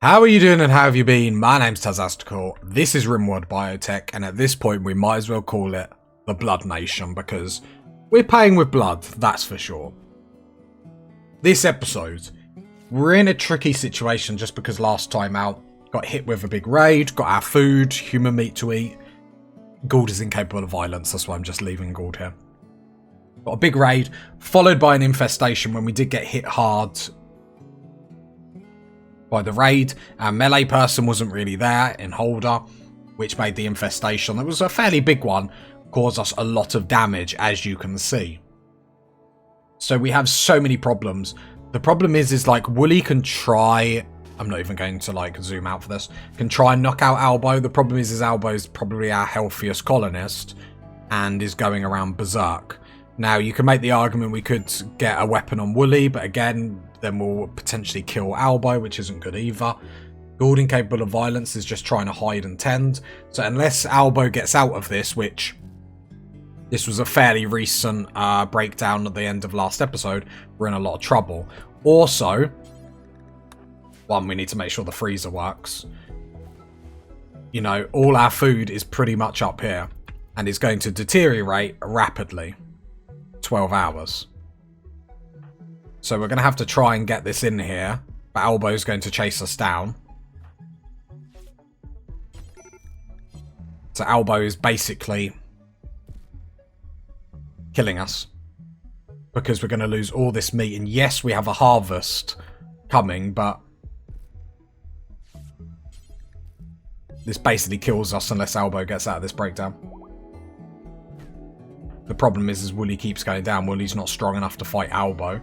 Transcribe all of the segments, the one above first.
How are you doing and how have you been? My name's Tazastical, this is Rimworld Biotech, and at this point we might as well call it the Blood Nation because we're paying with blood, that's for sure. This episode, we're in a tricky situation just because last time out, got hit with a big raid, got our food, human meat to eat. Gould is incapable of violence, that's why I'm just leaving Gould here. Got a big raid, followed by an infestation when we did get hit hard by the raid. Our melee person wasn't really there in Holder, which made the infestation, it was a fairly big one, cause us a lot of damage, as you can see. So we have so many problems. The problem is like Wooly can try, I'm not even going to like zoom out for this, can try and knock out Albo. The problem is Albo is probably our healthiest colonist and is going around berserk. Now you can make the argument we could get a weapon on Wooly, but again, then we'll potentially kill Albo, which isn't good either. Gould, incapable of violence, is just trying to hide and tend. So unless Albo gets out of this, which this was a fairly recent breakdown at the end of last episode, we're in a lot of trouble. Also, one, we need to make sure the freezer works. You know, all our food is pretty much up here and is going to deteriorate rapidly. 12 hours. So we're going to have to try and get this in here, but Albo's going to chase us down. So Albo is basically killing us because we're going to lose all this meat. And yes, we have a harvest coming, but this basically kills us unless Albo gets out of this breakdown. The problem is Wooly keeps going down. Wooly's not strong enough to fight Albo.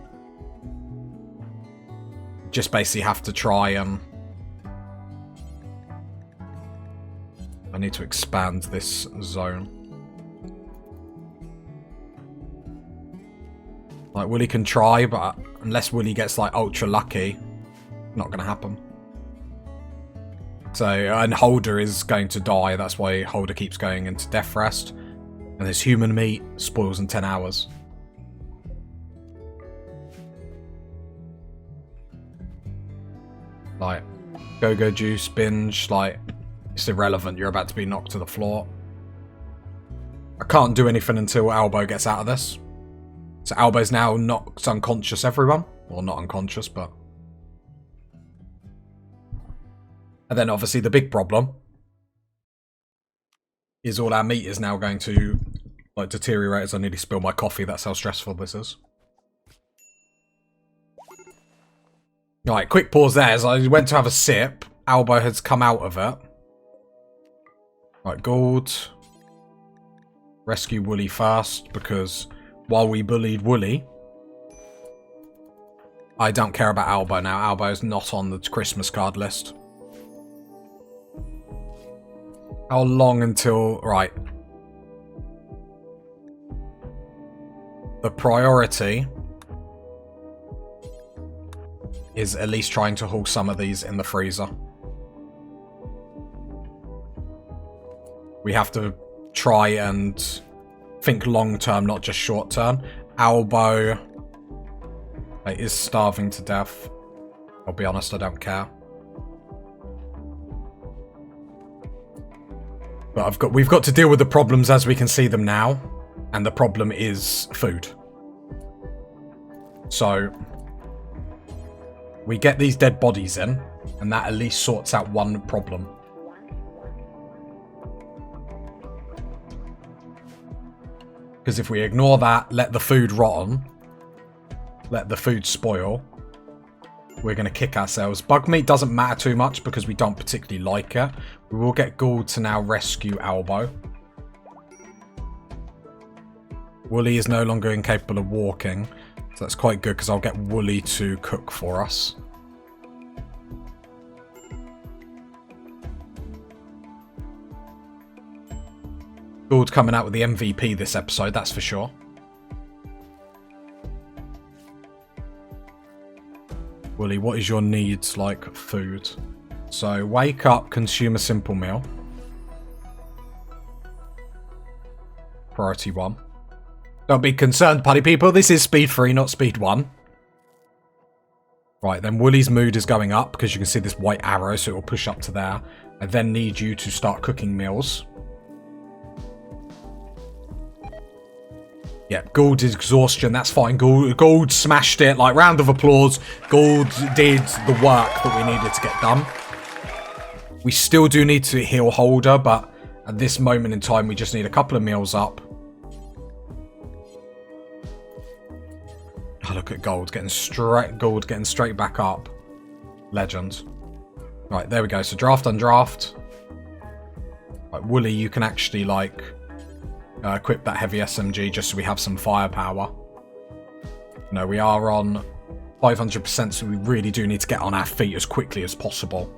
Just basically have to try and... I need to expand this zone. Like, Wooly can try, but unless Wooly gets, like, ultra lucky, not going to happen. So, and Holder is going to die. That's why Holder keeps going into death rest. And this human meat spoils in 10 hours. Like, go-go juice, binge, like, it's irrelevant. You're about to be knocked to the floor. I can't do anything until Albo gets out of this. So Albo's now knocked unconscious, everyone. Well, not unconscious, but... And then, obviously, the big problem is all our meat is now going to, like, deteriorate as I nearly spill my coffee. That's how stressful this is. Alright, quick pause there. As I went to have a sip, Albo has come out of it. Right, Gould. Rescue Wooly first, because while we bullied Wooly, I don't care about Albo now. Albo's not on the Christmas card list. How long until... Right. The priority is at least trying to haul some of these in the freezer. We have to try and think long term, not just short term. Albo is starving to death. I'll be honest, I don't care. But we've got to deal with the problems as we can see them now. And the problem is food. So we get these dead bodies in, and that at least sorts out one problem. Because if we ignore that, let the food rot on, let the food spoil, we're going to kick ourselves. Bug meat doesn't matter too much because we don't particularly like it. We will get Gould to now rescue Albo. Wooly is no longer incapable of walking. So that's quite good because I'll get Wooly to cook for us. Gould coming out with the MVP this episode, that's for sure. Wooly, what is your needs like food? So wake up, consume a simple meal. Priority 1. Don't be concerned, party people. This is speed 3, not speed 1. Right, then Woolly's mood is going up because you can see this white arrow, so it will push up to there. I then need you to start cooking meals. Yeah, Gould exhaustion, that's fine. Gould smashed it, like, round of applause. Gould did the work that we needed to get done. We still do need to heal Holder, but at this moment in time, we just need a couple of meals up. Oh, look at Gould getting straight back up. Legend. Right, there we go. So draft and draft. Right, Woolly, you can actually, like, equip that heavy SMG just so we have some firepower. No, we are on 500%, so we really do need to get on our feet as quickly as possible.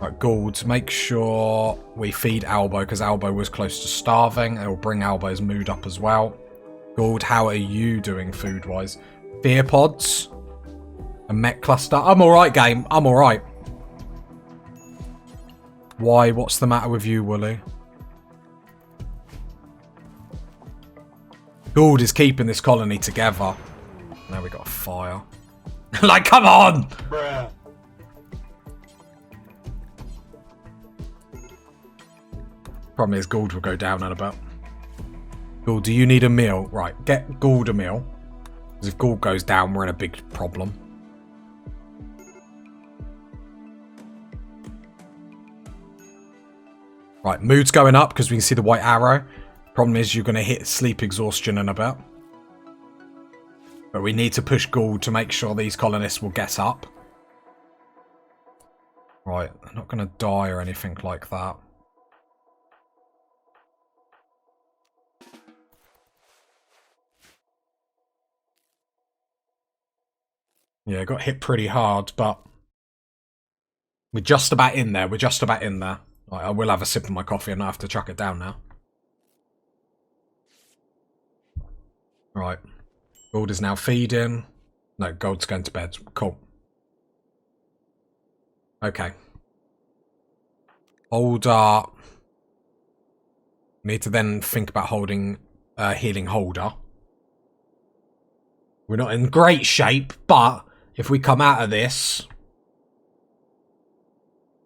Right, Gould, make sure we feed Albo, because Albo was close to starving. It will bring Albo's mood up as well. Gould, how are you doing food-wise? Fear pods. A mech cluster. I'm alright, game. I'm alright. Why? What's the matter with you, Woolly? Gould is keeping this colony together. Now we got a fire. Like, come on! Bruh. Problem is, Gould will go down in a bit. Gould, do you need a meal? Right, get Gould a meal. Because if Gould goes down, we're in a big problem. Right, mood's going up because we can see the white arrow. Problem is, you're going to hit sleep exhaustion in a bit. But we need to push Gould to make sure these colonists will get up. Right, they're not going to die or anything like that. Yeah, got hit pretty hard, but we're just about in there. We're just about in there. Right, I will have a sip of my coffee and I have to chuck it down now. Right. Gould is now feeding. No, Gould's going to bed. Cool. Okay. Holder. Need to then think about holding, healing Holder. We're not in great shape, but if we come out of this,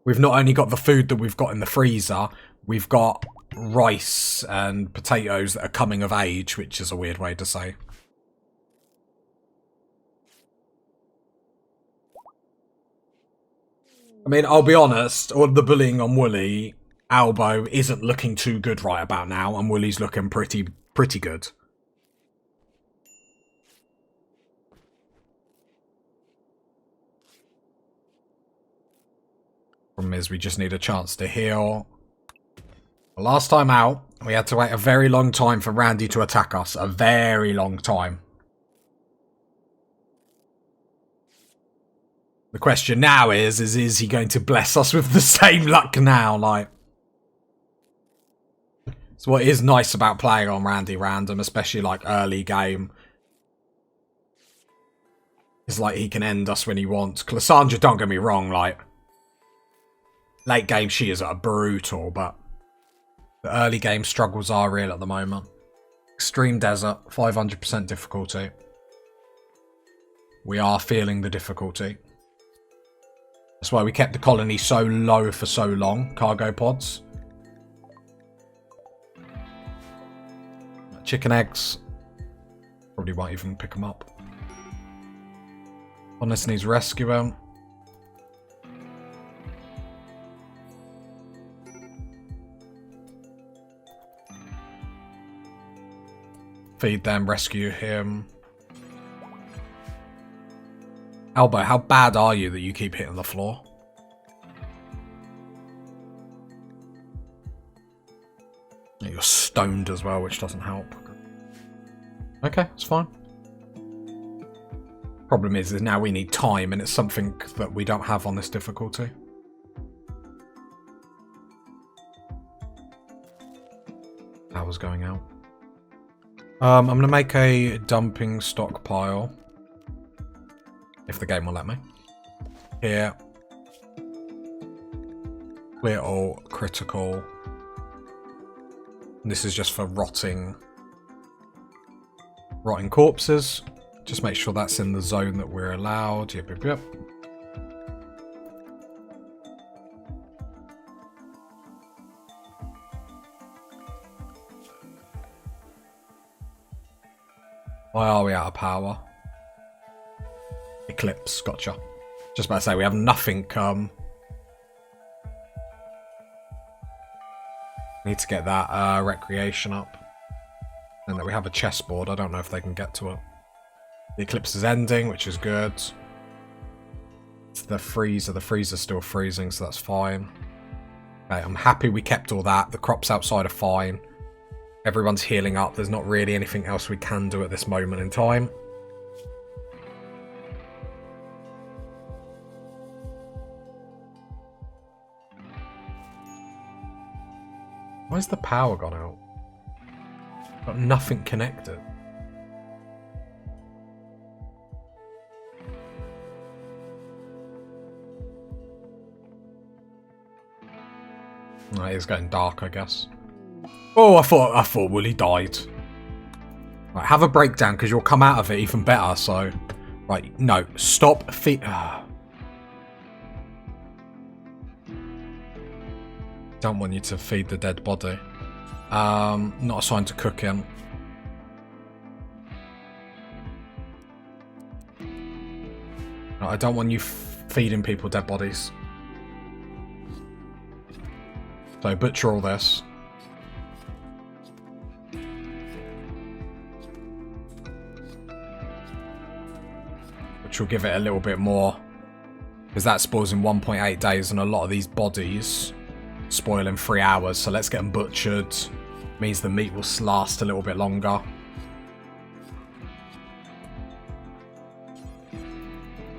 we've not only got the food that we've got in the freezer, we've got rice and potatoes that are coming of age, which is a weird way to say. I mean, I'll be honest, all the bullying on Woolly, Albo isn't looking too good right about now, and Woolly's looking pretty good. Problem is, we just need a chance to heal. Last time out, we had to wait a very long time for Randy to attack us. A very long time. The question now is he going to bless us with the same luck now? Like, so what is nice about playing on Randy Random, especially like early game, is like he can end us when he wants. Cassandra, don't get me wrong, like, late game she is brutal, but the early game struggles are real at the moment. Extreme Desert, 500% difficulty. We are feeling the difficulty. That's why we kept the colony so low for so long. Cargo pods. Chicken eggs. Probably won't even pick them up. Honest needs rescuing. Feed them, rescue him. Albo, how bad are you that you keep hitting the floor? You're stoned as well, which doesn't help. Okay, it's fine. Problem is now we need time, and it's something that we don't have on this difficulty. Power's going out. I'm going to make a dumping stockpile. If the game will let me. Here. Clear all, critical. And this is just for rotting corpses. Just make sure that's in the zone that we're allowed. Yep, yep, yep. Why are we out of power? Eclipse, gotcha. Just about to say, we have nothing. Need to get that recreation up. And that we have a chessboard. I don't know if they can get to it. The eclipse is ending, which is good. It's the freezer. The freezer's still freezing, so that's fine. Okay, I'm happy we kept all that. The crops outside are fine. Everyone's healing up. There's not really anything else we can do at this moment in time. Why's the power gone out? Got nothing connected. It is getting dark, I guess. Oh, I thought Wooly died. Right, have a breakdown because you'll come out of it even better. So, right, no, stop feed. Don't want you to feed the dead body. Not assigned to cooking. No, I don't want you feeding people dead bodies. So butcher all this. Which will give it a little bit more. Because that spoils in 1.8 days and a lot of these bodies spoil in 3 hours. So let's get them butchered. Means the meat will last a little bit longer.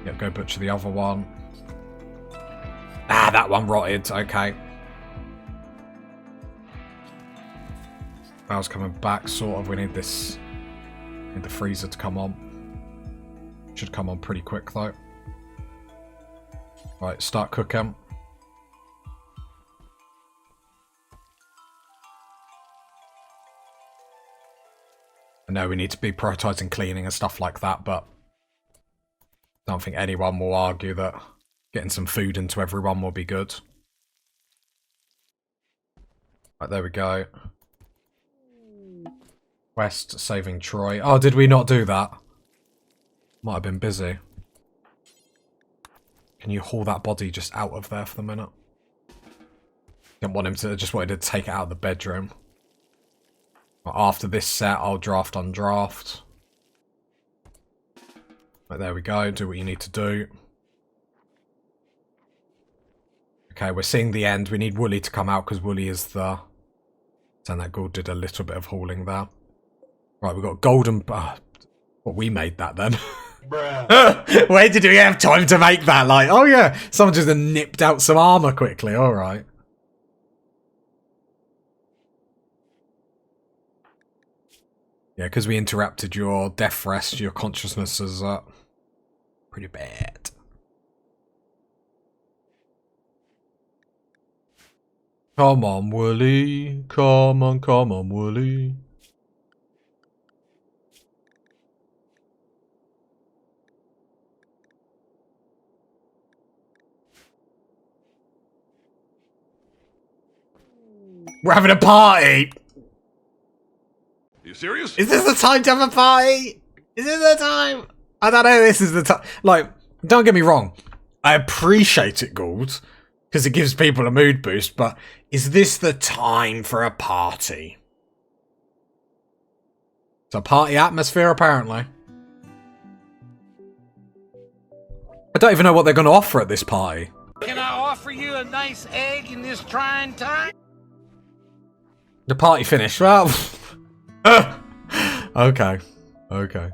Yeah, go butcher the other one. Ah, that one rotted. Okay. Power's coming back, sort of. We need this. Need the freezer to come on. Should come on pretty quick, though. Right, start cooking. I know we need to be prioritising cleaning and stuff like that, but I don't think anyone will argue that getting some food into everyone will be good. Right, there we go. Quest, saving Troy. Oh, did we not do that? Might have been busy. Can you haul that body just out of there for the minute? Didn't want him to, just wanted to take it out of the bedroom. After this set, I'll draft on draft. Right, there we go. Do what you need to do. Okay, we're seeing the end. We need Wooly to come out because Wooly is the... And that Gould did a little bit of hauling there. Right, we've got golden... well, we made that then. Bruh. Where did we have time to make that? Like, oh yeah, someone just nipped out some armor quickly. All right. Yeah, because we interrupted your death rest, your consciousness is pretty bad. Come on, Wooly. Come on, Wooly. We're having a party! You serious? Is this the time to have a party? Is this the time? I don't know, this is the time. Like, don't get me wrong. I appreciate it, Gould, because it gives people a mood boost, but is this the time for a party? It's a party atmosphere, apparently. I don't even know what they're going to offer at this party. Can I offer you a nice egg in this trying time? The party finished. Well, okay. Okay.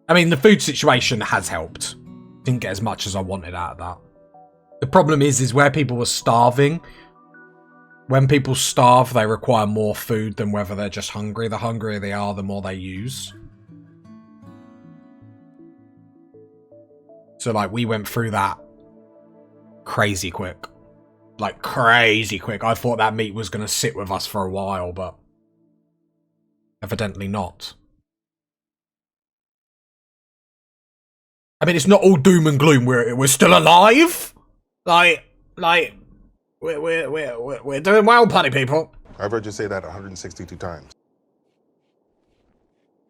I mean, the food situation has helped. Didn't get as much as I wanted out of that. The problem is where people were starving. When people starve, they require more food than whether they're just hungry. The hungrier they are, the more they use. So, like, we went through that crazy quick. like crazy quick. I thought that meat was going to sit with us for a while, but evidently not. I mean, it's not all doom and gloom. We're still alive. Like we're doing well, party people. I've heard you say that 162 times.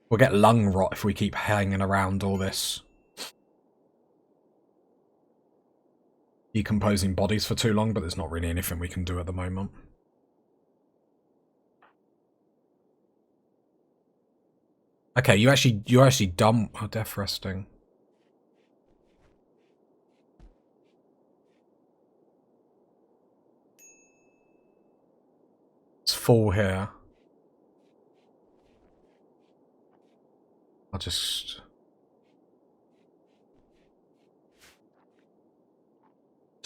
We'll get lung rot if we keep hanging around all this. Decomposing bodies for too long, but there's not really anything we can do at the moment. Okay, you're actually done. Oh, death resting. It's full here. I'll just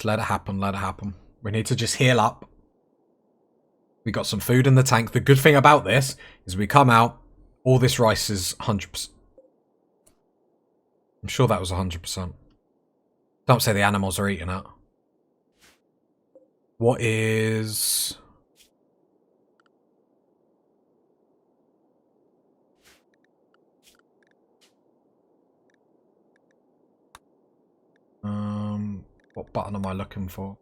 let it happen, let it happen. We need to just heal up. We got some food in the tank. The good thing about this is we come out, all this rice is 100%. I'm sure that was 100%. Don't say the animals are eating it. What is... what button am I looking for?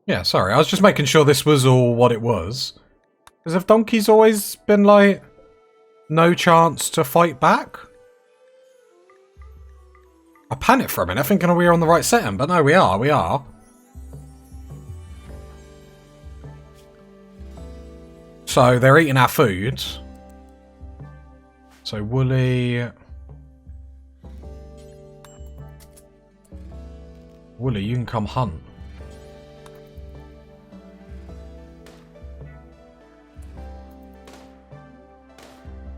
Yeah, sorry, I was just making sure this was all what it was. Because have donkeys always been like, no chance to fight back? I panicked for a minute thinking we were on the right setting, but no, we are. So they're eating our food. So Wooly, you can come hunt.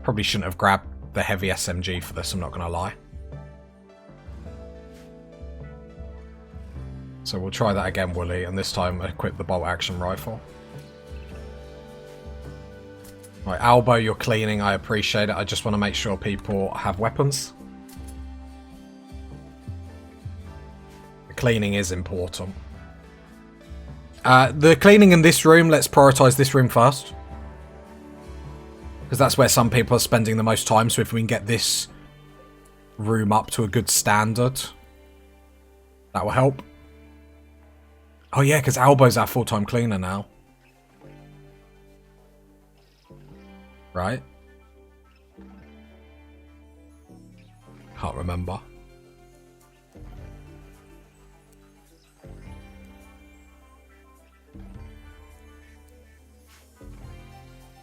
Probably shouldn't have grabbed the heavy SMG for this, I'm not going to lie. So we'll try that again, Wooly, and this time equip the bolt action rifle. Right, Albo, you're cleaning, I appreciate it. I just want to make sure people have weapons. The cleaning is important. The cleaning in this room, let's prioritise this room first. Because that's where some people are spending the most time, so if we can get this room up to a good standard, that will help. Oh yeah, because Albo's our full-time cleaner now. Right? Can't remember.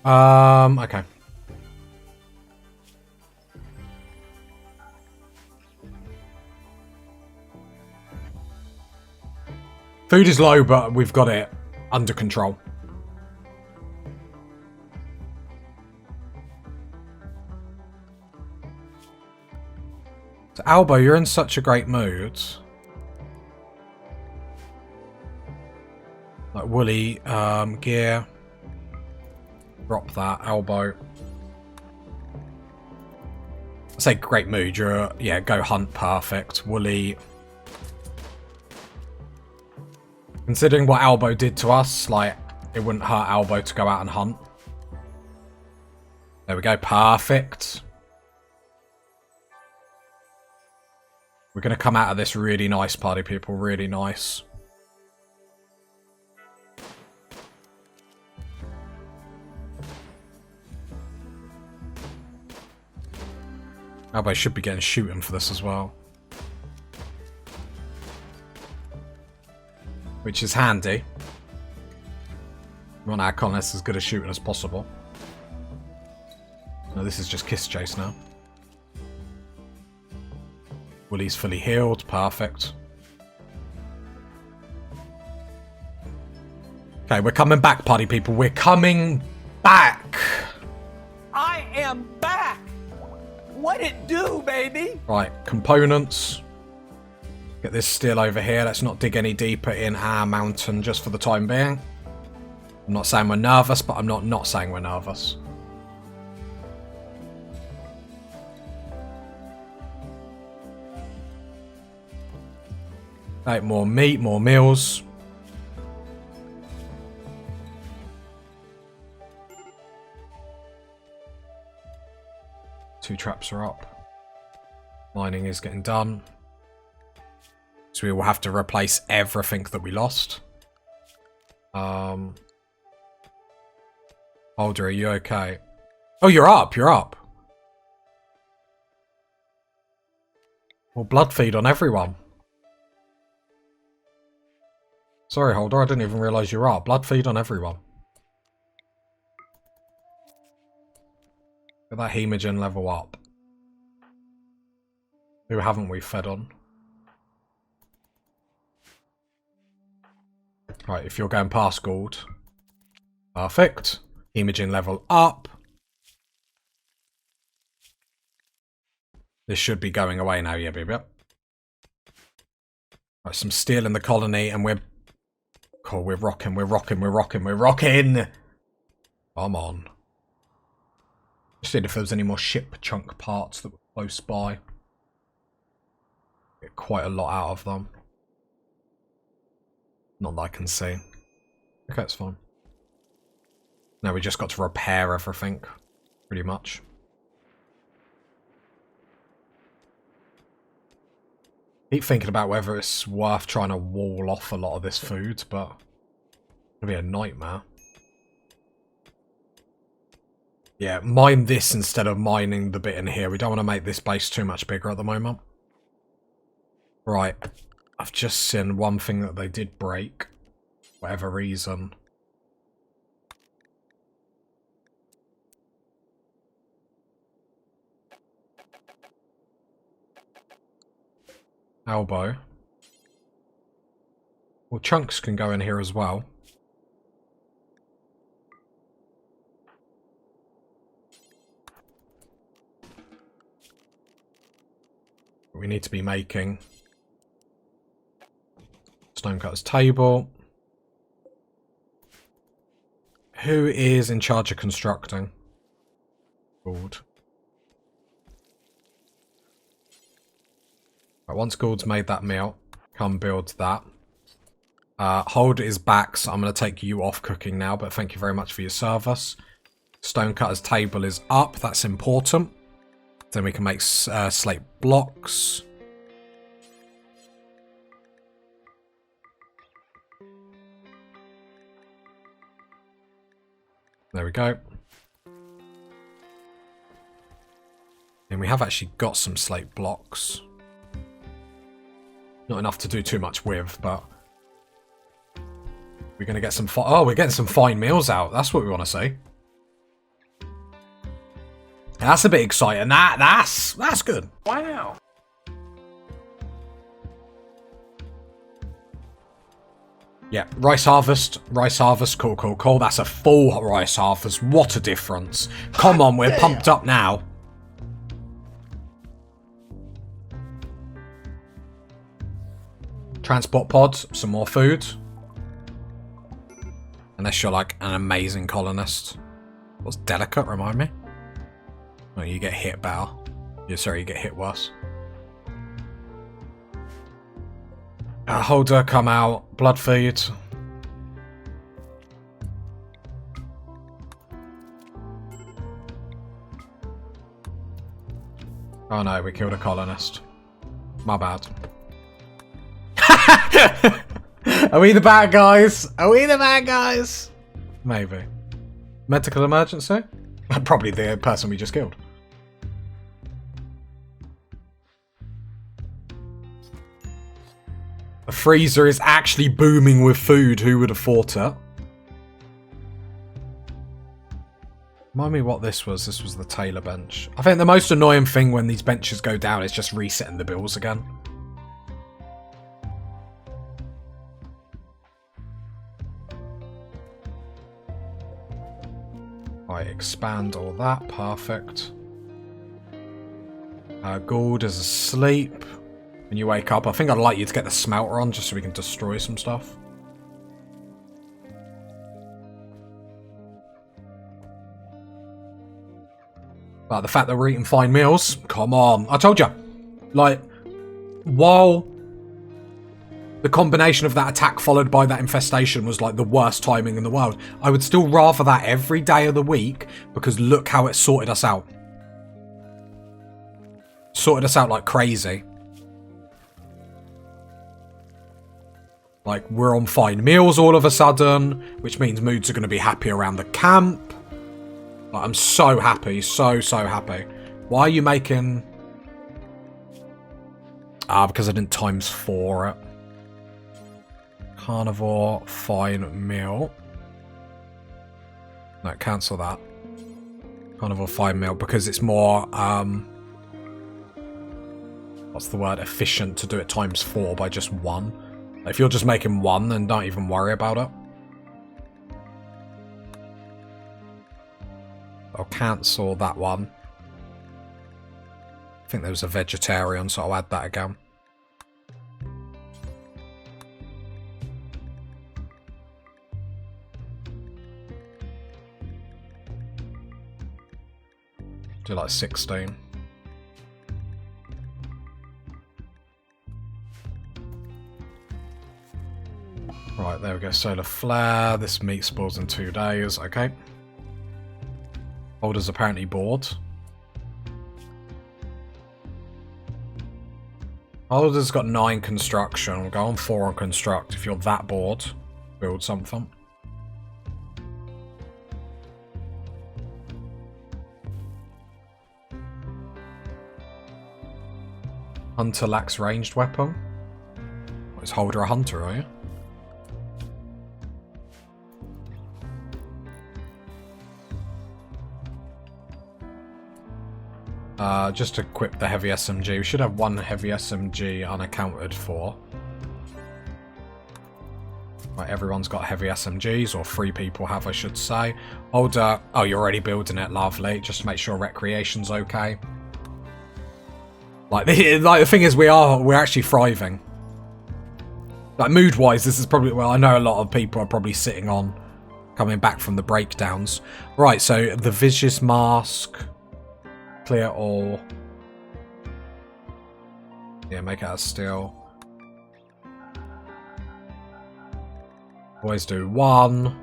Okay. Food is low, but we've got it under control. So, Albo, you're in such a great mood. Like Wooly, gear. Drop that, Albo. I say great mood, you're, yeah, go hunt, perfect. Wooly. Considering what Albo did to us, like, it wouldn't hurt Albo to go out and hunt. There we go, perfect. We're going to come out of this really nice, party people, really nice. Albo should be getting shooting for this as well. Which is handy. We want our colonists as good at shooting as possible. No, this is just kiss chase now. Wooly's fully healed, perfect. Okay, we're coming back, party people. We're coming back. I am back. What it do, baby? Right, components. Get this steel over here. Let's not dig any deeper in our mountain just for the time being. I'm not saying we're nervous, but I'm not saying we're nervous. Like more meat, more meals. Two traps are up. Mining is getting done. So we will have to replace everything that we lost. Holder, are you okay? Oh, you're up, you're up. Well, blood feed on everyone. Sorry, Holder, I didn't even realise you were up. Blood feed on everyone. Get that hemogen level up. Who haven't we fed on? Right, if you're going past Gould. Perfect. Hemogen level up. This should be going away now, yeah, baby. Right, some steel in the colony, and we're... Cool, we're rocking, we're rocking, we're rocking, we're rocking! Come on. Just see if there was any more ship chunk parts that were close by. Get quite a lot out of them. Not that I can see. Okay, it's fine. Now we just got to repair everything, pretty much. Keep thinking about whether it's worth trying to wall off a lot of this food, but it'll be a nightmare. Yeah, mine this instead of mining the bit in here. We don't want to make this base too much bigger at the moment. Right, I've just seen one thing that they did break, for whatever reason. Elbow. Well, chunks can go in here as well. We need to be making Stonecutter's table. Who is in charge of constructing? Gould. Right, once Gould's made that meal, come build that. Hold is back, so I'm going to take you off cooking now, but thank you very much for your service. Stonecutter's table is up, that's important. Then we can make slate blocks. There we go. And we have actually got some slate blocks. Not enough to do too much with, but we're going to get some... Oh, we're getting some fine meals out. That's what we want to see. That's a bit exciting. That's good. Wow. Yeah, rice harvest, cool. That's a full rice harvest. What a difference. Come on, we're pumped up now. Transport pods, some more food. Unless you're like an amazing colonist. What's delicate, remind me? Oh, you get hit better. Yeah, sorry, you get hit worse. Holder, come out. Blood feed. Oh no, we killed a colonist. My bad. Are we the bad guys? Are we the bad guys? Maybe. Medical emergency? Probably the person we just killed. The freezer is actually booming with food. Who would have thought it? Remind me what this was. This was the Taylor bench. I think the most annoying thing when these benches go down is just resetting the bills again. Right, expand all that. Perfect. Gould is asleep. When you wake up, I think I'd like you to get the smelter on just so we can destroy some stuff. But the fact that we're eating fine meals, come on. I told you, like, while the combination of that attack followed by that infestation was like the worst timing in the world. I would still rather that every day of the week, because look how it sorted us out. Sorted us out like crazy. Like, we're on fine meals all of a sudden, which means moods are going to be happy around the camp. Like, I'm so happy, so happy. Why are you making... because I didn't times 4 it. Carnivore, fine meal. No, cancel that. Carnivore, fine meal, because it's more, what's the word? Efficient to do it times 4 by just 1. If you're just making 1, then don't even worry about it. I'll cancel that one. I think there was a vegetarian, so I'll add that again. Do like 16. Right, there we go. Solar flare. This meat spoils in 2 days. Okay. Holder's apparently bored. Holder's got 9 construction. We'll go on 4 on construct. If you're that bored, build something. Hunter lacks ranged weapon. Is Holder a hunter, are you? Just equip the heavy SMG. We should have 1 heavy SMG unaccounted for. Right, everyone's got heavy SMGs, or 3 people have, I should say. Holder, oh, you're already building it, lovely. Just to make sure recreation's okay. Like the thing is, we're actually thriving. Like, mood-wise, this is probably, well, I know a lot of people are probably sitting on coming back from the breakdowns. Right, so the Vicious Mask. Clear all. Yeah, make it out of steel. Always do 1.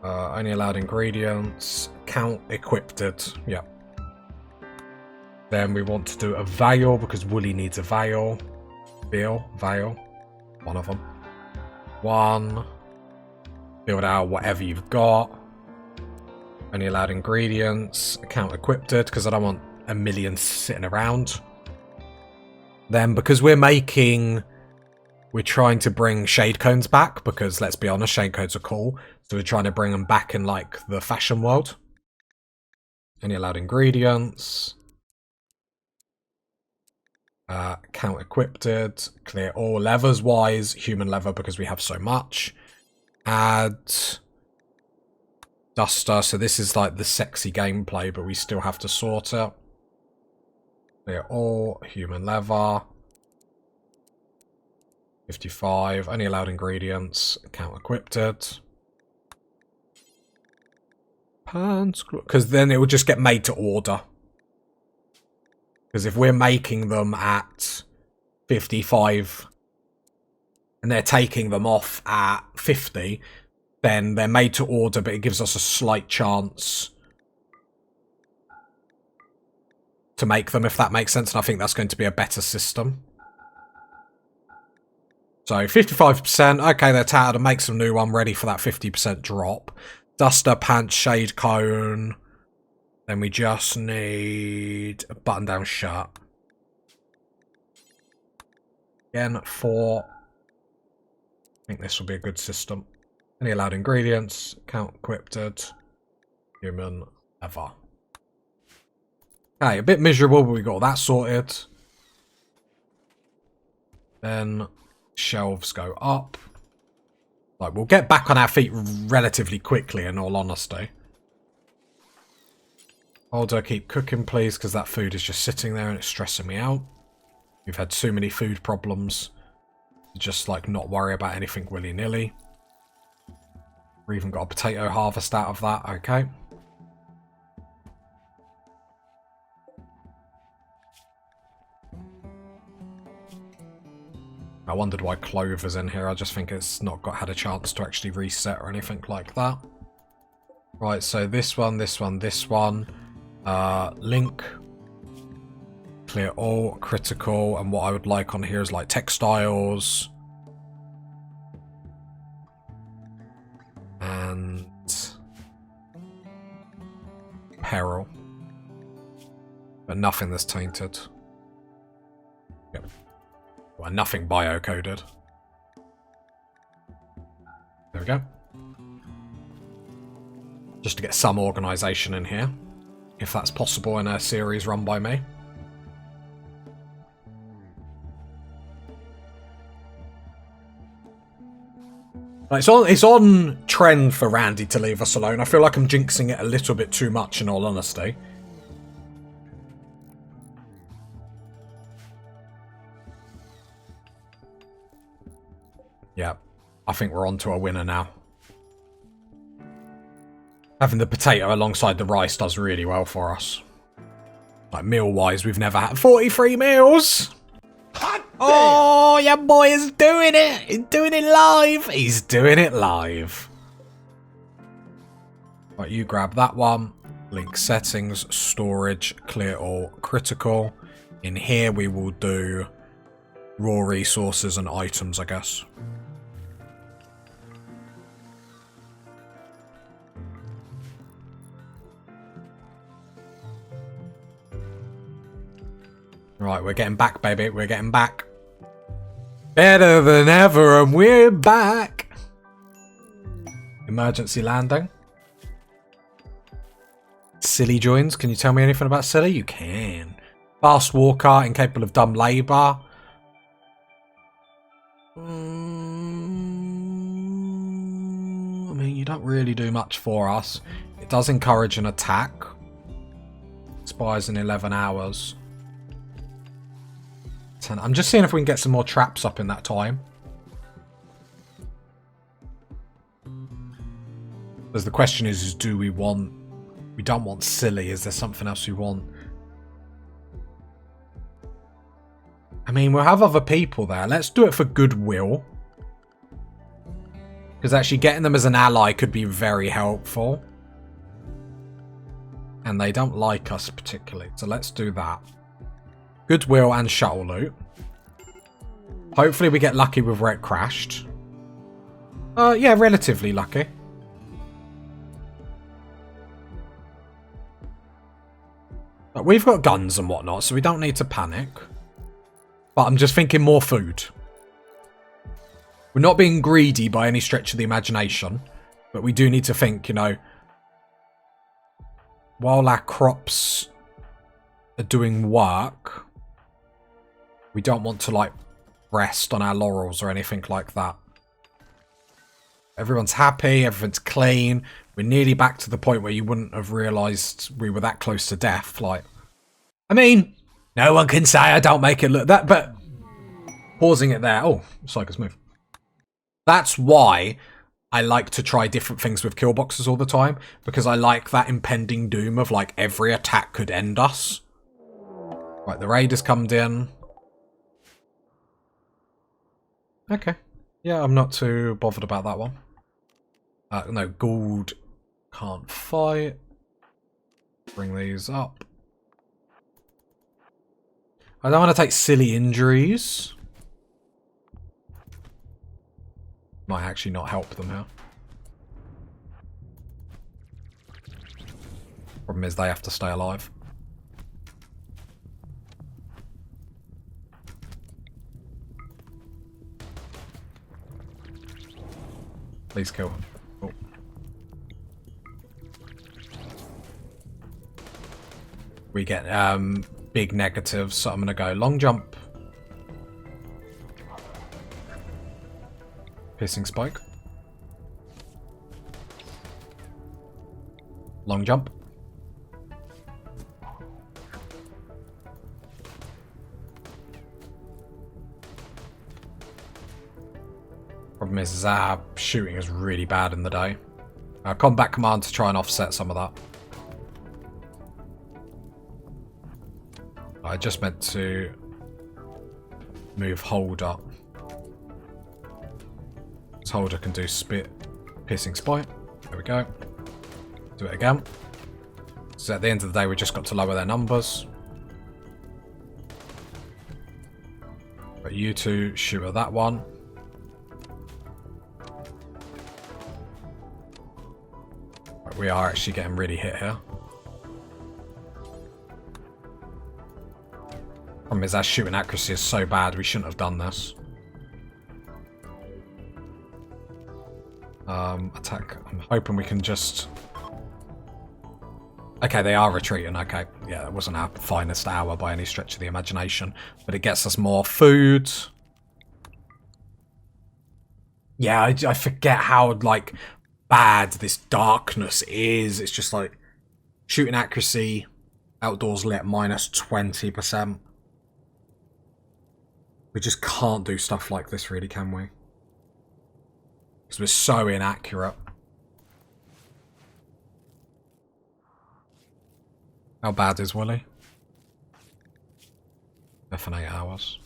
Only allowed ingredients. Count equipped. Yeah. Then we want to do a veil because Wooly needs a veil. Veil. One of them. 1. Build out whatever you've got. Only allowed ingredients. Account equipped because I don't want a million sitting around. Then because we're trying to bring shade cones back because let's be honest, shade cones are cool. So we're trying to bring them back in like the fashion world. Only allowed ingredients. Count equipped. Clear all. Levers wise, human leather because we have so much. Add duster, so this is like the sexy gameplay, but we still have to sort it. Clear all, human leather. 55, only allowed ingredients, count equipped. Pants, because then it will just get made to order. Because if we're making them at 55 and they're taking them off at 50, then they're made to order, but it gives us a slight chance to make them, if that makes sense. And I think that's going to be a better system. So 55%, okay, they're tattered, and make some new one ready for that 50% drop. Duster, pants, shade cone. Then we just need a button-down shirt. Again, 4. I think this will be a good system. Any allowed ingredients, count equipped, human leather. Okay, a bit miserable, but we got all that sorted. Then shelves go up. Like, we'll get back on our feet relatively quickly, in all honesty. Holder, keep cooking, please, because that food is just sitting there and it's stressing me out. We've had too many food problems. Just, like, not worry about anything willy-nilly. We even got a potato harvest out of that. Okay. I wondered why Clover's in here. I just think it's not had a chance to actually reset or anything like that. Right, so this one, this one, this one. Link. Clear all, critical, and what I would like on here is like textiles. And peril. But nothing that's tainted. Yep. Well, nothing bio-coded. There we go. Just to get some organisation in here. If that's possible in a series run by me. It's on trend for Randy to leave us alone. I feel like I'm jinxing it a little bit too much, in all honesty. Yeah, I think we're on to a winner now. Having the potato alongside the rice does really well for us. Like, meal-wise, we've never had 43 meals! Oh, your boy is doing it! He's doing it live! He's doing it live. Right, you grab that one. Link settings, storage, clear all, critical. In here we will do raw resources and items, I guess. Right, we're getting back, baby. We're getting back. Better than ever, and we're back. Emergency landing. Silly joins. Can you tell me anything about Silly? You can. Fast walker, incapable of dumb labour. I mean, you don't really do much for us. It does encourage an attack. Expires in 11 hours. I'm just seeing if we can get some more traps up in that time. Because the question is do we want... We don't want Silly. Is there something else we want? I mean, we'll have other people there. Let's do it for goodwill. Because actually getting them as an ally could be very helpful. And they don't like us particularly. So let's do that. Goodwill and shuttle loot. Hopefully we get lucky with where it crashed. Yeah, relatively lucky. But we've got guns and whatnot, so we don't need to panic. But I'm just thinking more food. We're not being greedy by any stretch of the imagination. But we do need to think, you know, while our crops are doing work, we don't want to, like, rest on our laurels or anything like that. Everyone's happy, everything's clean. We're nearly back to the point where you wouldn't have realised we were that close to death. Like, I mean, no one can say I don't make it look that, but pausing it there. Oh, Psycho's move. That's why I like to try different things with kill boxes all the time, because I like that impending doom of, like, every attack could end us. Right, the raid has come in. Okay. Yeah, I'm not too bothered about that one. No, Gould can't fight. Bring these up. I don't want to take silly injuries. Might actually not help them here. Problem is they have to stay alive. Please kill him. Oh. We get big negatives, so I'm going to go long jump. Piercing spike. Long jump. Problem is our shooting is really bad in the day. Combat command to try and offset some of that. I just meant to move hold up. Holder can do piercing spite. There we go. Do it again. So at the end of the day, we just got to lower their numbers. But you two shoot at that one. But we are actually getting really hit here. Problem is, our shooting accuracy is so bad, we shouldn't have done this. Attack. I'm hoping we can just... Okay, they are retreating. Okay, yeah, that wasn't our finest hour by any stretch of the imagination. But it gets us more food. Yeah, I forget how, like, bad this darkness is. It's just like... Shooting accuracy, outdoors lit, minus 20%. We just can't do stuff like this, really, can we? Because we're so inaccurate. How bad is Willy? Definitely 8 hours.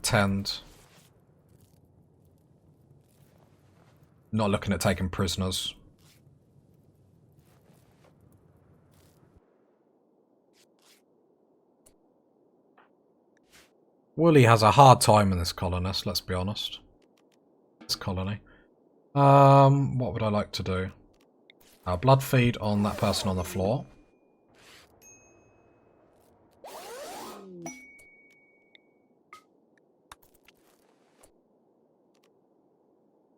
Tend. Not looking at taking prisoners. Willy has a hard time in this colonist, let's be honest. This colony. What would I like to do? Blood feed on that person on the floor.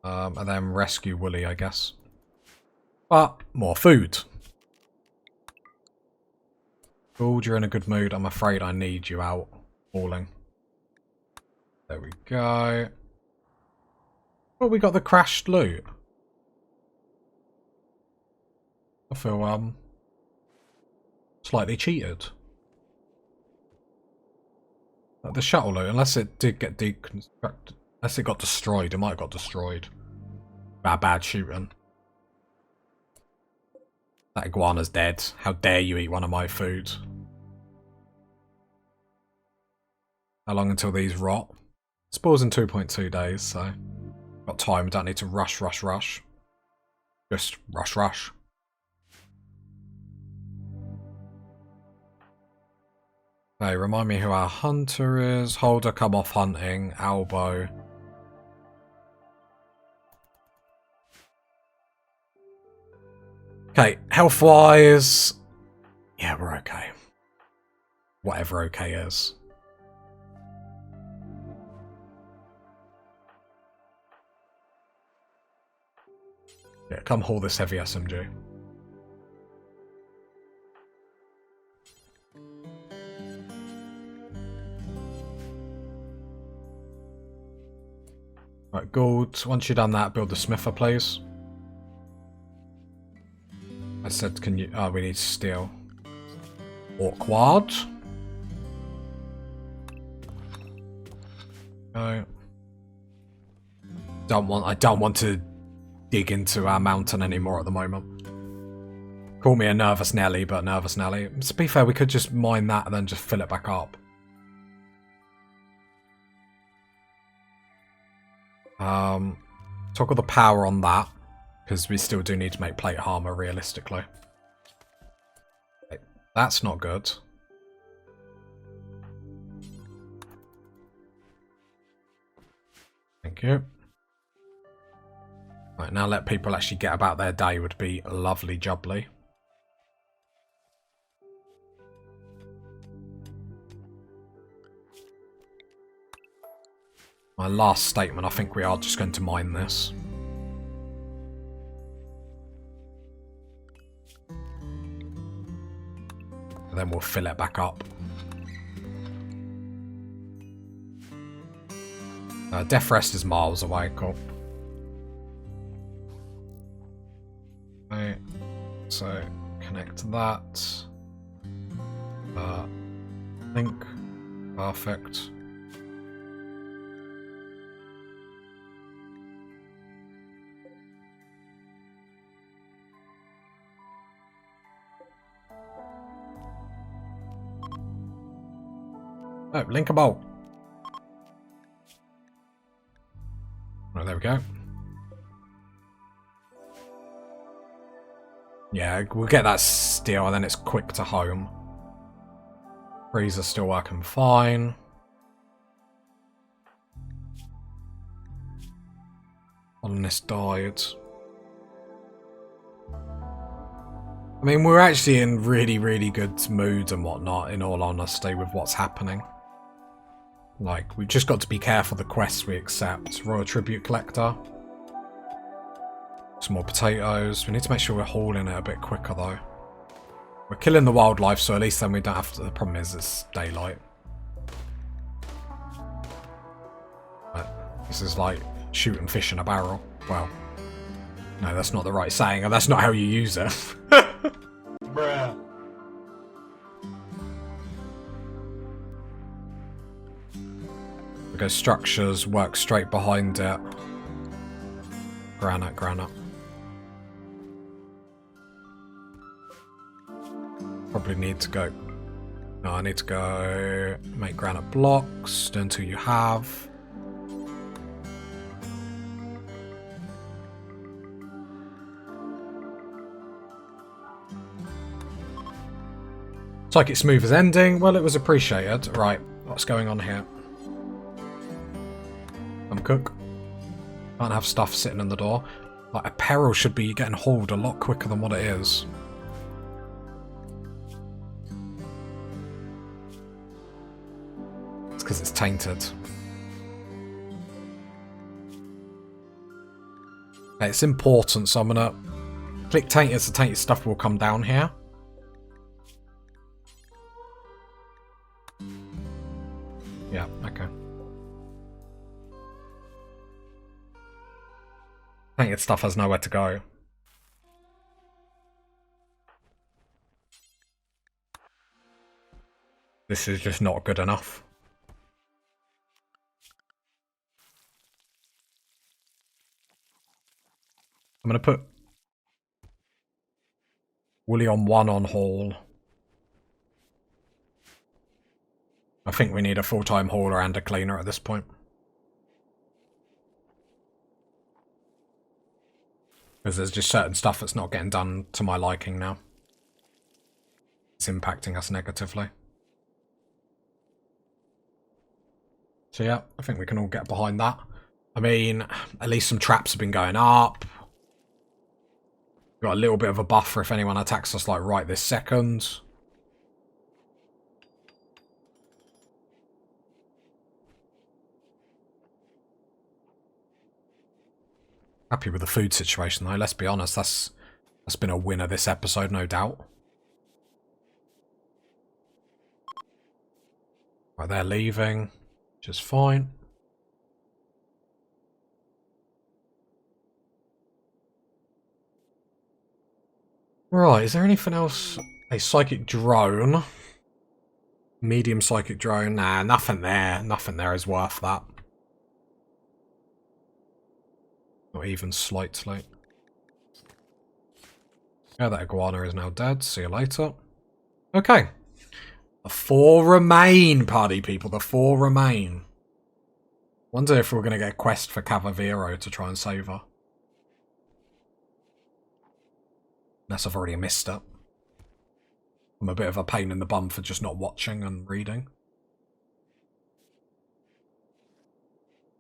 And then rescue Willy, I guess. But, more food. Gould, you're in a good mood. I'm afraid I need you out falling. There we go. Oh, we got the crashed loot. I feel, slightly cheated. The shuttle loot, unless it did get deconstructed. Unless it got destroyed. It might have got destroyed. Bad shooting. That iguana's dead. How dare you eat one of my food? How long until these rot? Spawns in 2.2 days, so... Got time, don't need to rush. Just rush. Okay, remind me who our hunter is. Holder, come off hunting. Albo. Okay, health-wise... Yeah, we're okay. Whatever okay is. Yeah, come haul this heavy SMG. Right, Gould, once you've done that, build the smither, please. I said, can you... Oh, we need steel. Awkward. No. I don't want to dig into our mountain anymore at the moment. Call me a nervous Nelly, but nervous Nelly. To be fair, we could just mine that and then just fill it back up. Toggle the power on that, because we still do need to make plate armor realistically. That's not good. Thank you. Right, now let people actually get about their day would be lovely jubbly. My last statement, I think we are just going to mine this. And then we'll fill it back up. Death Rest is miles away, cool. Okay, so connect that. Link. Perfect. Oh, link a bolt. Right, there we go. Yeah, we'll get that steel and then it's quick to home. Freezer's still working fine. Colonist died. I mean, we're actually in really, really good mood and whatnot, in all honesty, with what's happening. Like, we've just got to be careful the quests we accept. Royal Tribute Collector. Some more potatoes. We need to make sure we're hauling it a bit quicker, though. We're killing the wildlife, so at least then we don't have to... The problem is it's daylight. But this is like shooting fish in a barrel. Well, no, that's not the right saying, and that's not how you use it. Bruh. We go structures, work straight behind it. Granite, granite. Probably need to go... No, I need to go make granite blocks. Do until you have. It's like it's smooth as ending. Well, it was appreciated. Right, what's going on here? I'm cook. Can't have stuff sitting in the door. Like, apparel should be getting hauled a lot quicker than what it is. It's because it's tainted. Okay, it's important, so I'm gonna click tainted, so tainted stuff will come down here. Yeah, okay. Tainted stuff has nowhere to go. This is just not good enough. I'm going to put Woolly on 1 on haul. I think we need a full-time hauler and a cleaner at this point. Because there's just certain stuff that's not getting done to my liking now. It's impacting us negatively. So yeah, I think we can all get behind that. I mean, at least some traps have been going up. Got a little bit of a buffer if anyone attacks us like right this second. Happy with the food situation though, let's be honest, that's been a winner this episode, no doubt. Right, they're leaving, which is fine. Right, is there anything else? A psychic drone. Medium psychic drone, nah, nothing there. Nothing there is worth that. Not even slightly. Yeah, that iguana is now dead. See you later. Okay. The 4 remain, party people. The 4 remain. Wonder if we're going to get a quest for Cavaviro to try and save her. Unless I've already missed it. I'm a bit of a pain in the bum for just not watching and reading.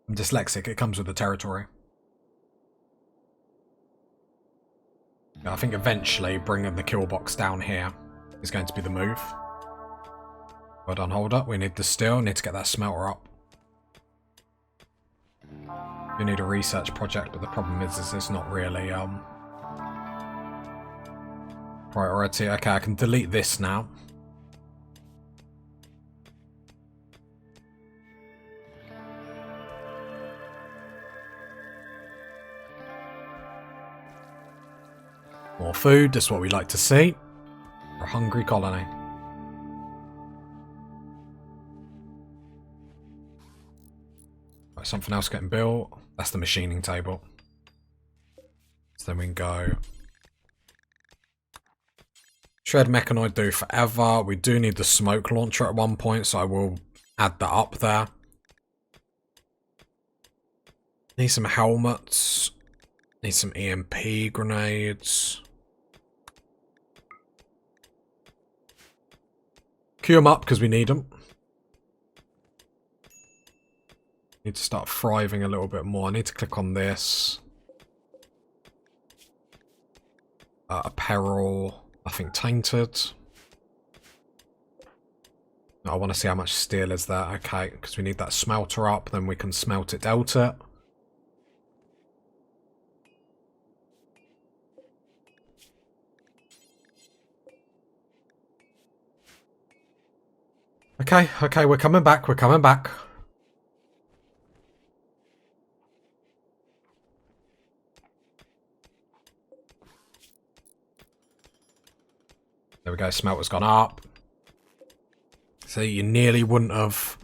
I'm dyslexic. It comes with the territory. I think eventually bringing the kill box down here is going to be the move. Well done, hold up. We need the steel. Need to get that smelter up. We need a research project, but the problem is it's not really priority. Okay, I can delete this now. More food, that's what we like to see. A hungry colony. Right, something else getting built. That's the machining table. So then we can go. Shred mechanoid do forever. We do need the smoke launcher at one point, so I will Add that up there. Need some helmets. Need some EMP grenades. Queue them up because we need them. Need to start thriving a little bit more. I need to click on this. Apparel. I think tainted. I want to see how much steel is there. Okay, because we need that smelter up. Then we can smelt it, delta. Okay, we're coming back. We're coming back. There we go, smelter's gone up. So you nearly wouldn't have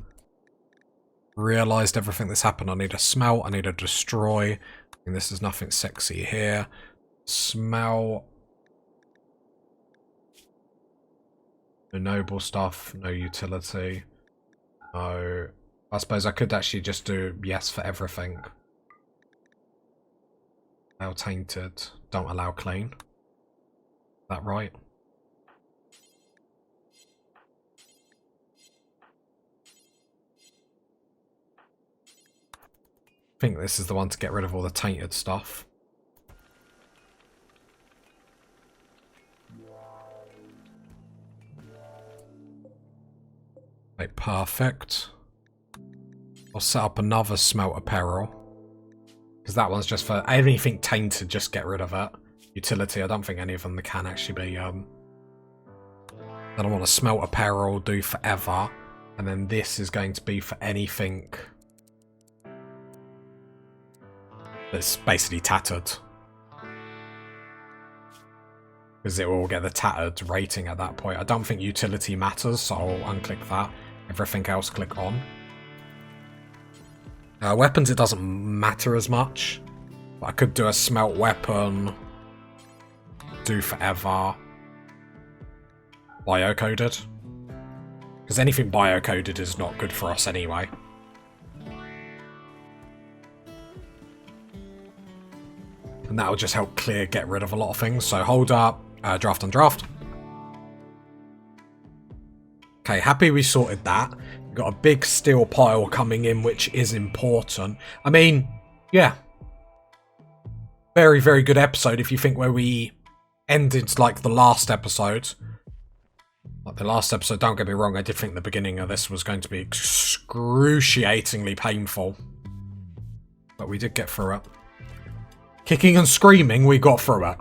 realised everything that's happened. I need a smelt, I need a destroy. And this is nothing sexy here. Smell. No noble stuff, no utility. No. I suppose I could actually just do yes for everything. Allow tainted, don't allow clean. Is that right? I think this is the one to get rid of all the tainted stuff. Okay, perfect. I'll set up another smelt apparel. Because that one's just for anything tainted, just get rid of it. Utility, I don't think any of them can actually be... Then I want a smelt apparel, do forever. And then this is going to be for anything... that's basically tattered. Because it will get the tattered rating at that point. I don't think utility matters, so I'll unclick that. Everything else click on. Weapons, it doesn't matter as much. But I could do a smelt weapon. Do forever. Bio-coded. Because anything bio-coded is not good for us anyway. And that will just help get rid of a lot of things. So hold up, draft and draft. Okay, happy we sorted that. We've got a big steel pile coming in, which is important. I mean, yeah. Very, very good episode if you think where we ended like the last episode. Like the last episode, don't get me wrong, I did think the beginning of this was going to be excruciatingly painful. But we did get through it. Kicking and screaming, we got through it.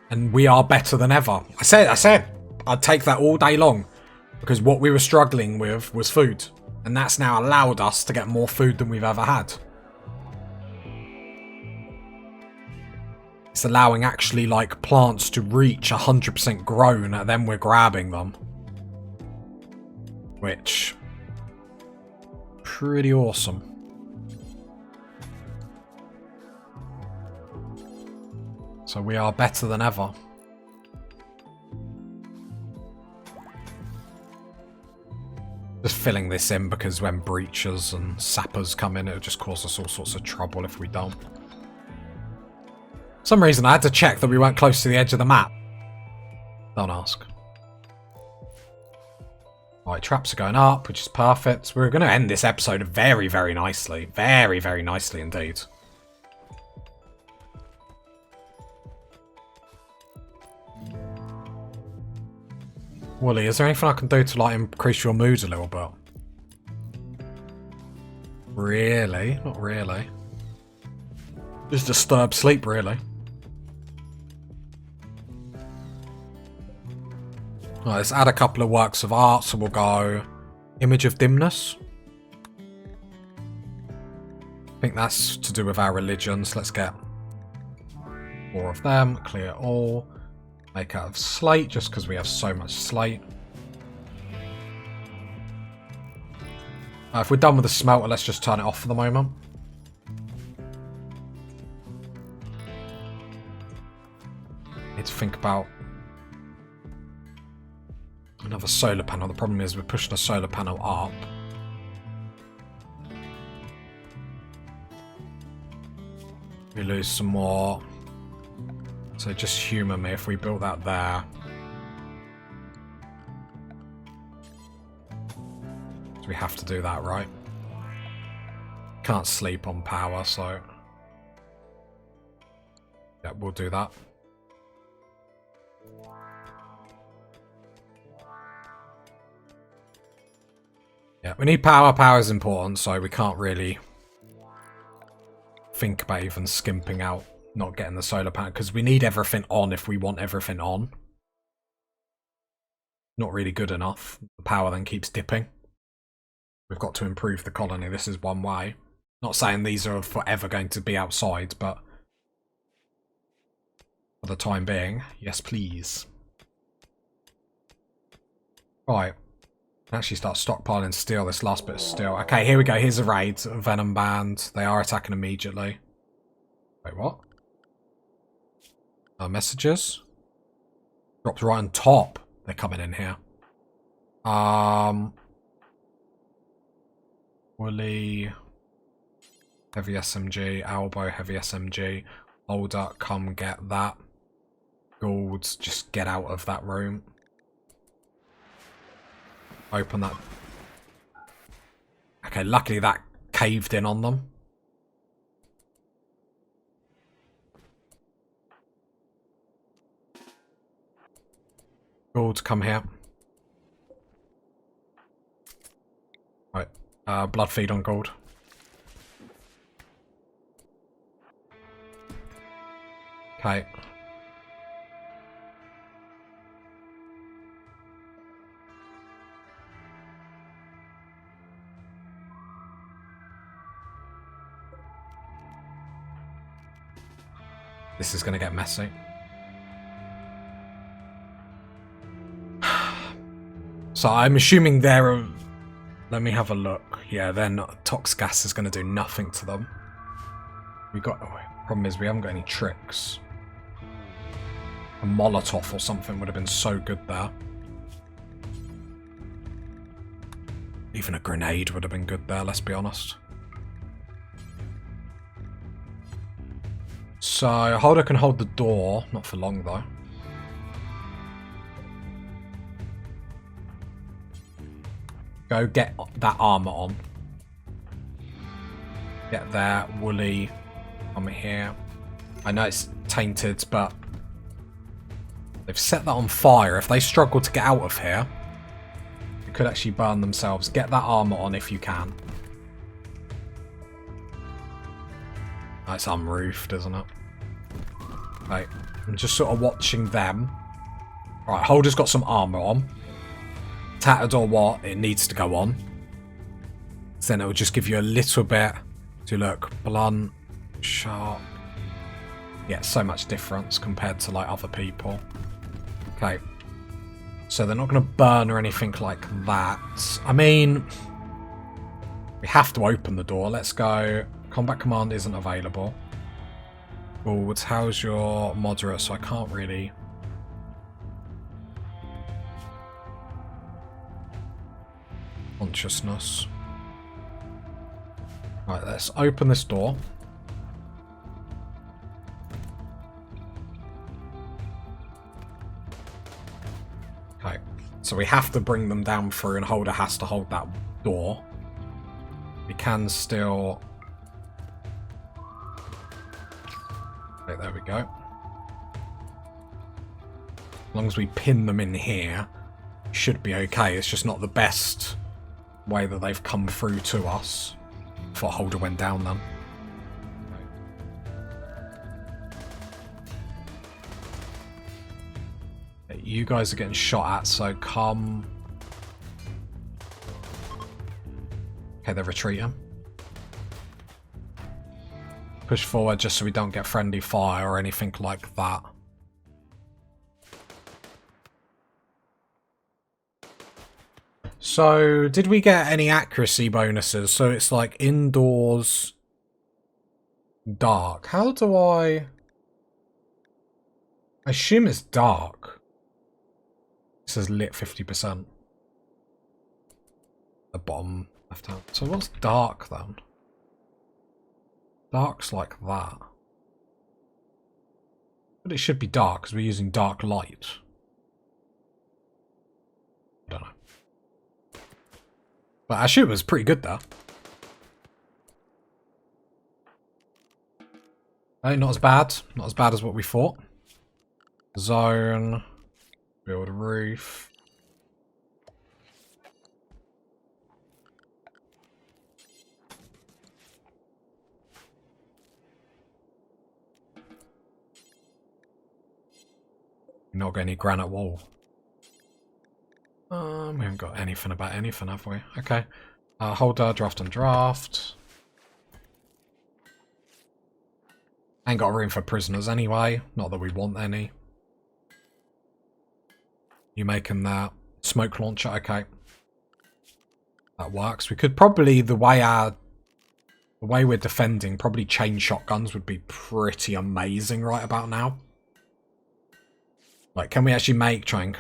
And we are better than ever. I said, I'd take that all day long. Because what we were struggling with was food. And that's now allowed us to get more food than we've ever had. It's allowing actually like plants to reach 100% grown and then we're grabbing them. Which... pretty awesome. So we are better than ever. Just filling this in because when breachers and sappers come in, it'll just cause us all sorts of trouble if we don't. For some reason I had to check that we weren't close to the edge of the map. Don't ask. Right, traps are going up, which is perfect. We're going to end this episode very, very nicely. Very, very nicely indeed. Wooly, is there anything I can do to like increase your mood a little bit? Really? Not really. Just disturb sleep, really. Right, let's add a couple of works of art, so we'll go Image of Dimness. I think that's to do with our religions. Let's get 4 of them, clear all. Make out of slate, just because we have so much slate. If we're done with the smelter, let's just turn it off for the moment. Need to think about... Another solar panel. The problem is we're pushing a solar panel up. We lose some more. So just humour me if we built that there. So we have to do that, right? Can't sleep on power, so... yeah, we'll do that. Yeah, we need power. Power is important, so we can't really think about even skimping out not getting the solar panel, because we need everything on if we want everything on. Not really good enough. The power then keeps dipping. We've got to improve the colony. This is one way. Not saying these are forever going to be outside, but for the time being, yes please. Right. Actually start stockpiling steel, this last bit of steel. Okay, here we go. Here's a raid. Venom Band. They are attacking immediately. Wait, what? Messages? Dropped right on top. They're coming in here. Woolly. Heavy SMG. Elbow. Heavy SMG. Holder. Come get that. Goulds. Just get out of that room. Open that. Okay, luckily that caved in on them. Gould, come here. Right, blood feed on Gould. Okay. This is going to get messy. So I'm assuming they're... let me have a look. Yeah, they're not... tox gas is going to do nothing to them. We got... oh, problem is we haven't got any tricks. A Molotov or something would have been so good there. Even a grenade would have been good there, let's be honest. So, Holder can hold the door. Not for long, though. Go get that armor on. Get there. Woolly. Come here. I know it's tainted, but... they've set that on fire. If they struggle to get out of here, they could actually burn themselves. Get that armor on if you can. Oh, it's unroofed, isn't it? Right, I'm just sort of watching them. Right, Holder's got some armor on. Tattered or what, it needs to go on. So then it will just give you a little bit to look blunt, sharp. Yeah, so much difference compared to like other people. Okay. So they're not going to burn or anything like that. I mean, we have to open the door. Let's go. Combat command isn't available. Gould, how's your moderate? So I can't really... consciousness. Right, let's open this door. Okay, so we have to bring them down through and Holder has to hold that door. We can still... okay, there we go. As long as we pin them in here, should be okay. It's just not the best way that they've come through to us. Before Holder went down then. Okay, you guys are getting shot at, so come... okay, they're retreating. Push forward just so we don't get friendly fire or anything like that. So, did we get any accuracy bonuses? So it's like indoors, dark. How do I assume it's dark? It says lit 50%. The bottom left hand. So what's dark then? Dark's like that. But it should be dark because we're using dark light. I don't know. But actually it was pretty good there. Hey, not as bad. Not as bad as what we thought. Zone. Build a roof. Not got any granite wall. We haven't got anything about anything, have we? Okay. Holder, draft and draft. Ain't got room for prisoners anyway. Not that we want any. You making that smoke launcher? Okay. That works. We could probably, the way we're defending, probably chain shotguns would be pretty amazing right about now. Like, can we actually make chain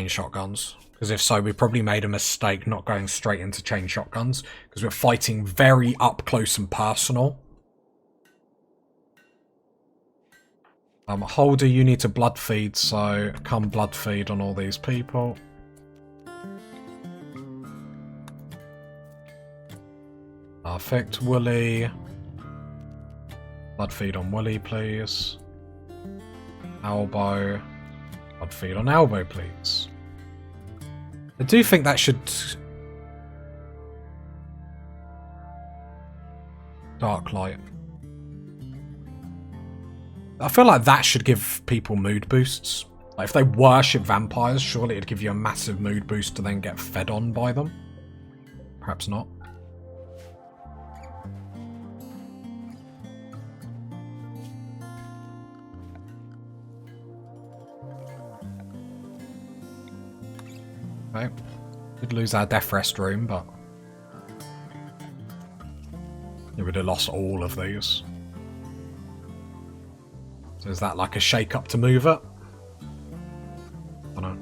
shotguns? Because if so, we probably made a mistake not going straight into chain shotguns. Because we're fighting very up close and personal. Holder, you need to blood feed, so come blood feed on all these people. Perfect. Wooly. Blood feed on Wooly, please. Elbow. Blood feed on Elbow, please. I do think that should... Dark light. I feel like that should give people mood boosts. Like if they worship vampires, surely it'd give you a massive mood boost to then get fed on by them. Perhaps not. Okay. Did lose our death rest room, but we would have lost all of these. So is that like a shake-up to move it? I don't know.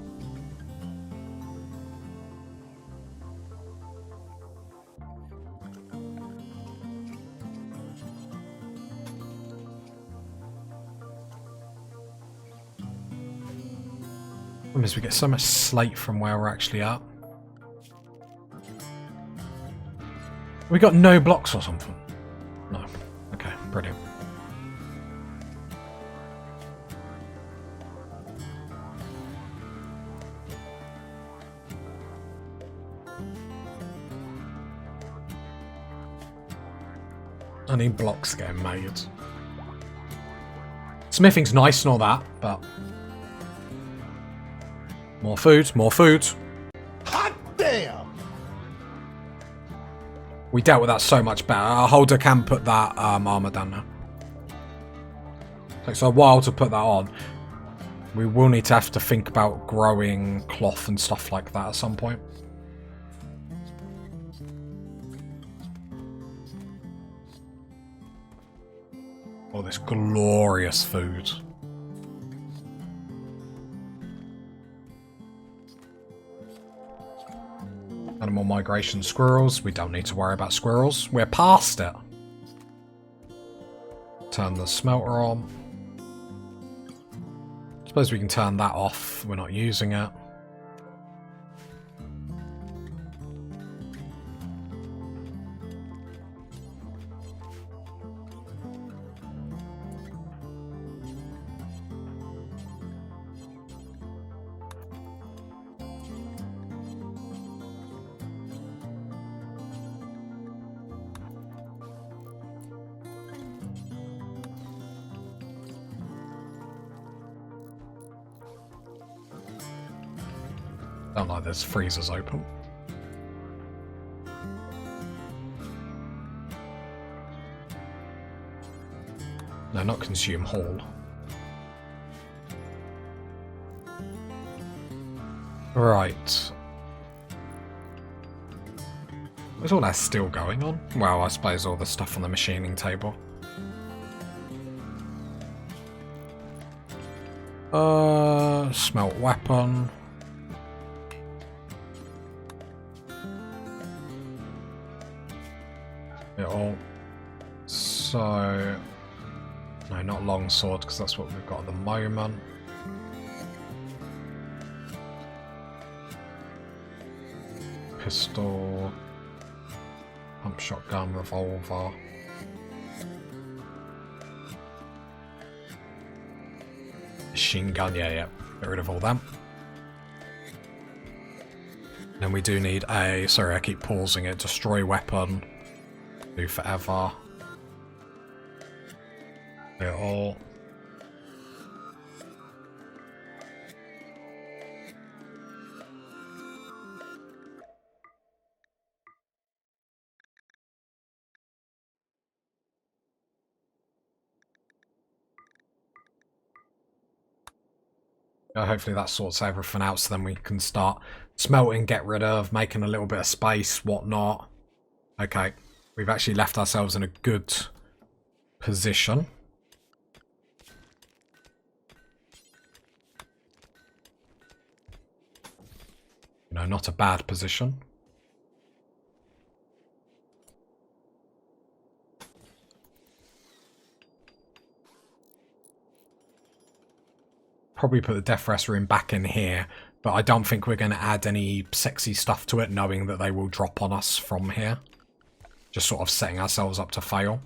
Problem is we get so much slate from where we're actually at. We got no blocks or something? No. Okay, brilliant. I need blocks getting made. Smithing's nice and all that, but... More food, more food. Hot damn! We dealt with that so much better. Our holder can put that armor down now. Takes a while to put that on. We will need to have to think about growing cloth and stuff like that at some point. Oh, this glorious food. Animal migration squirrels. We don't need to worry about squirrels. We're past it. Turn the smelter on. Suppose we can turn that off. We're not using it. Don't like there's freezers open. No, not consume whole. Right. Is all that still going on? Well, I suppose all the stuff on the machining table. Smelt weapon. it all. So, no, not longsword, because that's what we've got at the moment. Pistol, pump shotgun, revolver. Machine gun, yeah. Get rid of all them. Then we do need a, sorry I keep pausing it, destroy weapon. Do forever. It all. Hopefully that sorts everything out, so then we can start smelting, get rid of, making a little bit of space, whatnot. Okay, we've actually left ourselves in a good position. You know, not a bad position. Probably put the death rest room back in here, but I don't think we're going to add any sexy stuff to it, knowing that they will drop on us from here. Just sort of setting ourselves up to fail.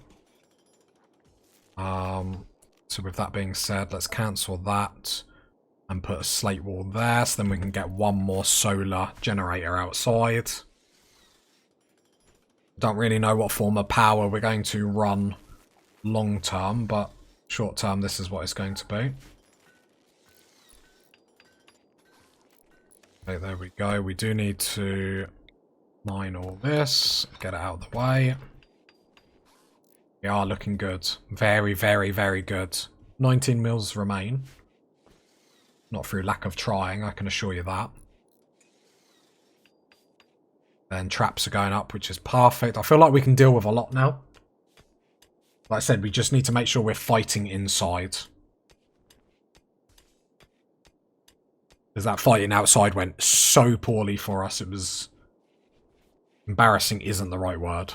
So with that being said, let's cancel that and put a slate wall there, so then we can get one more solar generator outside. Don't really know what form of power we're going to run long term, but short term this is what it's going to be. Okay, there we go. We do need to mine all this, get it out of the way. We are looking good. Very, very, very good. 19 mils remain. Not through lack of trying, I can assure you that. Then traps are going up, which is perfect. I feel like we can deal with a lot now. Like I said, we just need to make sure we're fighting inside. Because that fighting outside went so poorly for us. It was... embarrassing isn't the right word.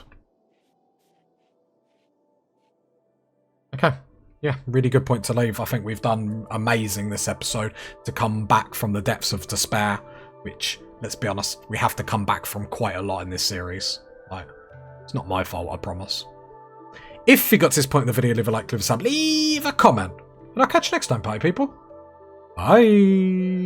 Okay. Yeah, really good point to leave. I think we've done amazing this episode to come back from the depths of despair. Which, let's be honest, we have to come back from quite a lot in this series. Like, it's not my fault, I promise. If you got to this point in the video, leave a like, leave a sub, leave a comment. And I'll catch you next time, party people. Bye.